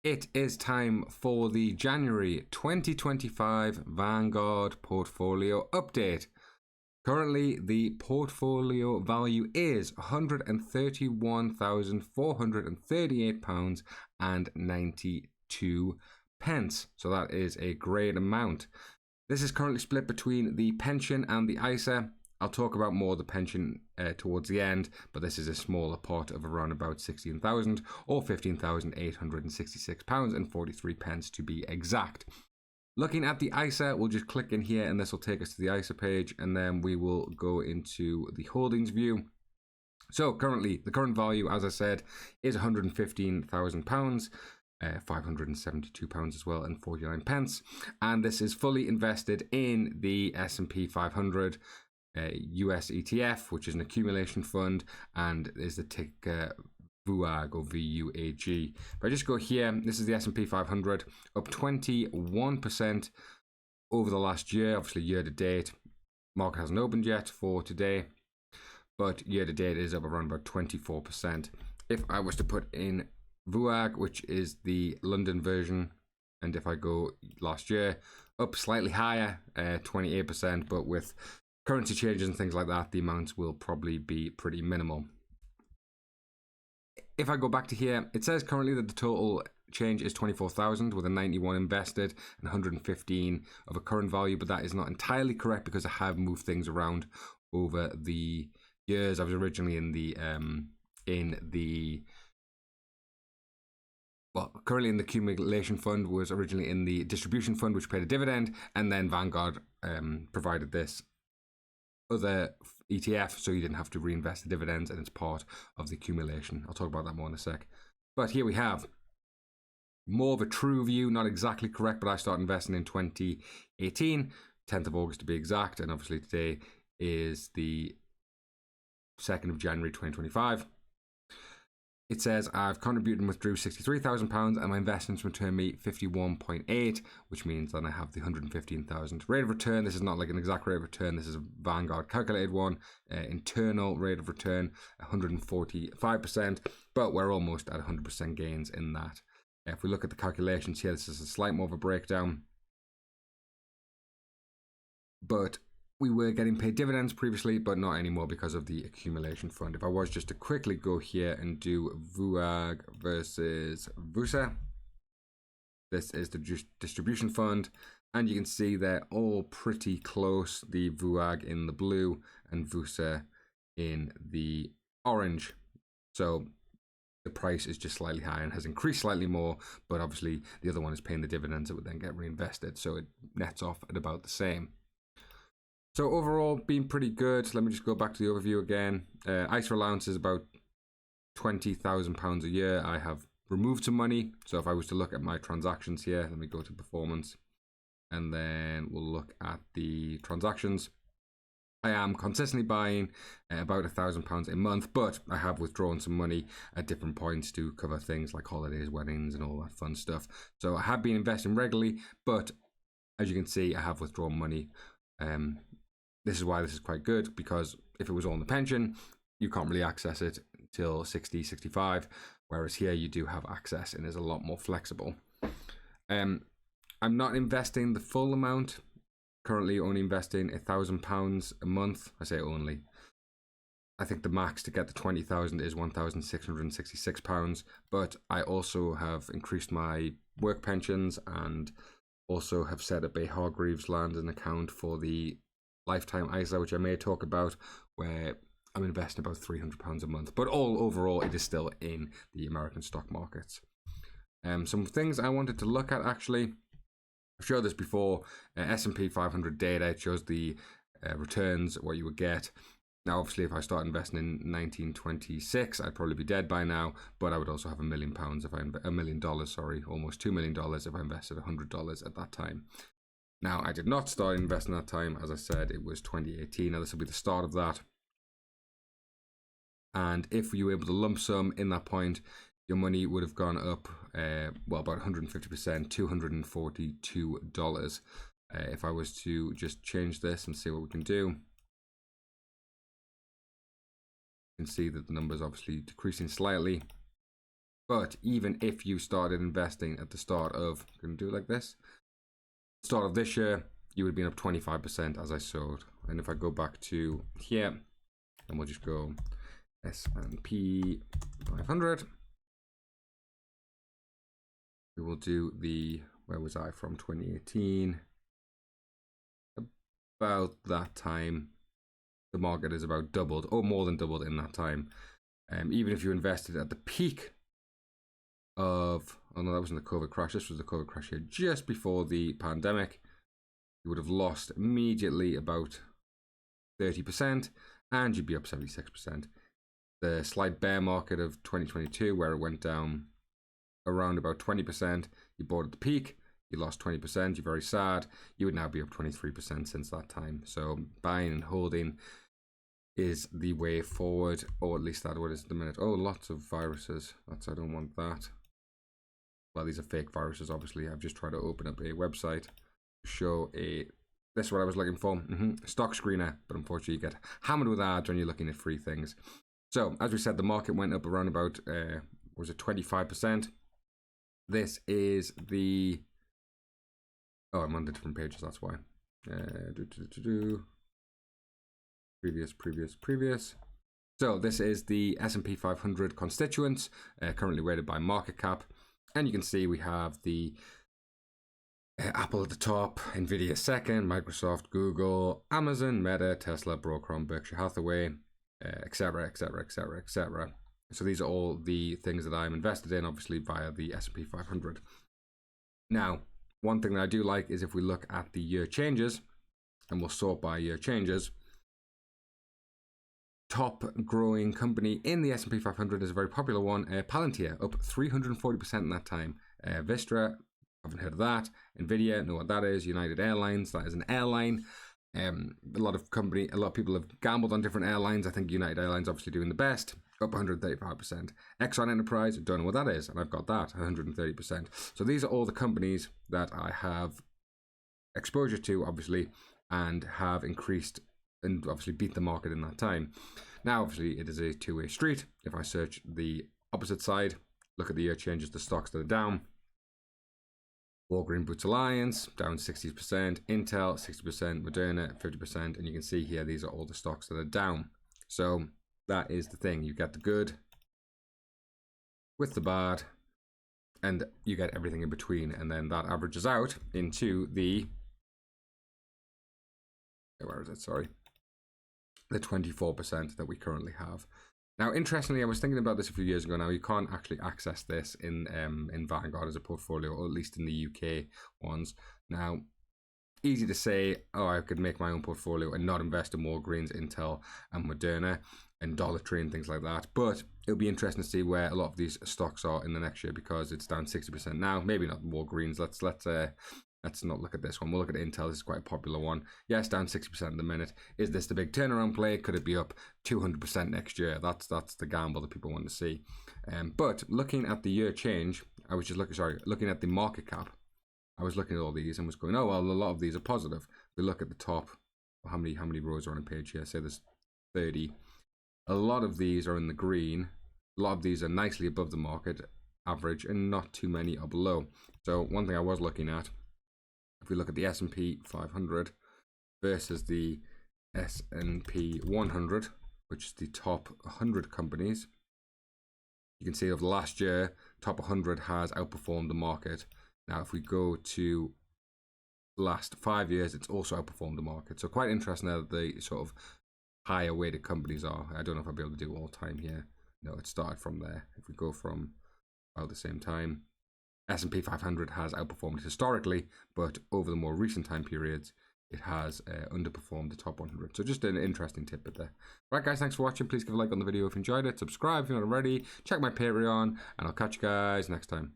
It is time for the January 2025 Vanguard portfolio update. Currently, the portfolio value is £131,438.92. So that is a great amount. This is currently split between the pension and the ISA. I'll talk about more of the pension towards the end, but this is a smaller pot of around about 16,000 or £15,866.43 to be exact. Looking at the ISA, we'll just click in here and this will take us to the ISA page, and then we will go into the holdings view. So currently, the current value, as I said, is £115,000. £572 as well and 49 pence, and this is fully invested in the S&P 500 US ETF, which is an accumulation fund, and is the ticker VUAG or VUAG. If I just go here, this is the S&P 500, up 21% over the last year. Obviously year to date, market hasn't opened yet for today, but year to date is up around about 24%. If I was to put in VUAG, which is the London version, and if I go last year, up slightly higher, 28%, but with currency changes and things like that, the amounts will probably be pretty minimal. If I go back to here, it says currently that the total change is 24,000 with a 91 invested and 115 of a current value, but that is not entirely correct because I have moved things around over the years. I was originally currently in the accumulation fund, was originally in the distribution fund, which paid a dividend, and then Vanguard provided this other ETF, so you didn't have to reinvest the dividends, and it's part of the accumulation. I'll talk about that more in a sec. But here we have more of a true view, not exactly correct, but I started investing in 2018, 10th of August to be exact, and obviously today is the 2nd of January 2025. It says I've contributed and withdrew £63,000 and my investments return me 51.8, which means that I have the 115,000 rate of return. This is not like an exact rate of return. This is a Vanguard calculated one. Internal rate of return 145%, but we're almost at 100% gains in that. If we look at the calculations here, this is a slight more of a breakdown, but we were getting paid dividends previously, but not anymore because of the accumulation fund. If I was just to quickly go here and do VUAG versus VUSA, this is the distribution fund, and you can see they're all pretty close. The VUAG in the blue and VUSA in the orange. So the price is just slightly higher and has increased slightly more, but obviously the other one is paying the dividends that would then get reinvested. So it nets off at about the same. So overall, been pretty good. Let me just go back to the overview again. ISA allowance is about £20,000 a year. I have removed some money. So if I was to look at my transactions here, let me go to performance, and then we'll look at the transactions. I am consistently buying about £1,000 a month, but I have withdrawn some money at different points to cover things like holidays, weddings, and all that fun stuff. So I have been investing regularly, but as you can see, I have withdrawn money. This is why this is quite good, because if it was all in the pension, you can't really access it till 60, 65, whereas here you do have access and is a lot more flexible. I'm not investing the full amount. Currently only investing £1,000 a month. I say only. I think the max to get the 20,000 is £1,666, but I also have increased my work pensions and also have set up a Hargreaves Landon account for the lifetime ISA, which I may talk about, where I'm investing about £300 a month. But overall, it is still in the American stock markets. Some things I wanted to look at, actually. I've showed this before. S&P 500 data. It shows the returns, what you would get. Now, obviously, if I start investing in 1926, I'd probably be dead by now. But I would also have £1 million if $1 million, sorry, almost $2 million if I invested $100 at that time. Now, I did not start investing that time. As I said, it was 2018. Now, this will be the start of that. And if you were able to lump sum in that point, your money would have gone up, about 150%, $242. If I was to just change this and see what we can do, you can see that the number is obviously decreasing slightly. But even if you started investing at the start of, can do it like this, start of this year, you would have been up 25% as I showed. And if I go back to here, and we'll just go S&P 500. We will do the, where was I from, 2018. About that time, the market is about doubled, or more than doubled in that time. Even if you invested at the peak of, oh no, that wasn't the COVID crash, this was the COVID crash here, just before the pandemic, you would have lost immediately about 30%, and you'd be up 76%. The slight bear market of 2022, where it went down around about 20%, you bought at the peak, you lost 20%, you're very sad, you would now be up 23% since that time. So buying and holding is the way forward, or at least that what is at the minute. Oh, lots of viruses. I don't want that. Well, these are fake viruses, obviously. I've just tried to open up a website to show this is what I was looking for. Stock screener, but unfortunately you get hammered with ads when you're looking at free things. So, as we said, the market went up around about, was it 25%? This is the, oh, I'm on the different pages, that's why. Previous. So, this is the S&P 500 constituents, currently weighted by market cap. And you can see we have the Apple at the top, Nvidia second, Microsoft, Google, Amazon, Meta, Tesla, Broadcom, Berkshire Hathaway, etc., etc., etc., etc. So these are all the things that I'm invested in, obviously via the S&P 500. Now, one thing that I do like is if we look at the year changes, and we'll sort by year changes, top growing company in the S&P 500 is a very popular one, Palantir, up 340% in that time. Vistra, haven't heard of that. Nvidia, know what that is. United Airlines, that is an airline. A lot of people have gambled on different airlines. I think United Airlines obviously doing the best, up 135%. Exxon Enterprise, don't know what that is, and I've got that, 130%. So these are all the companies that I have exposure to, obviously, and have increased and obviously beat the market in that time. Now, obviously, it is a two-way street. If I search the opposite side, look at the year changes, the stocks that are down. Walgreen Boots Alliance, down 60%, Intel, 60%, Moderna, 50%, and you can see here, these are all the stocks that are down. So that is the thing. You get the good with the bad, and you get everything in between, and then that averages out into the, where is it, sorry, the 24% that we currently have. Now, interestingly, I was thinking about this a few years ago now. You can't actually access this in Vanguard as a portfolio, or at least in the UK ones. Now, easy to say, oh, I could make my own portfolio and not invest in Walgreens, Intel, and Moderna, and Dollar Tree and things like that. But it'll be interesting to see where a lot of these stocks are in the next year, because it's down 60% now. Maybe not Walgreens. Let's not look at this one. We'll look at Intel. This is quite a popular one. Yes, down 60% at the minute. Is this the big turnaround play? Could it be up 200% next year? That's the gamble that people want to see. But looking at the year change, I was just looking at the market cap. I was looking at all these and was going, oh, well, a lot of these are positive. We look at the top. How many rows are on a page here? Say there's 30. A lot of these are in the green. A lot of these are nicely above the market average, and not too many are below. So one thing I was looking at, if we look at the S&P 500 versus the S&P 100, which is the top 100 companies, you can see over the last year, top 100 has outperformed the market. Now, if we go to the last 5 years, it's also outperformed the market. So quite interesting that the sort of higher weighted companies are. I don't know if I'll be able to do all time here. No, it started from there. If we go from about the same time, S&P 500 has outperformed historically, but over the more recent time periods, it has underperformed the top 100. So just an interesting tidbit there. Right, guys, thanks for watching. Please give a like on the video if you enjoyed it. Subscribe if you're not already. Check my Patreon, and I'll catch you guys next time.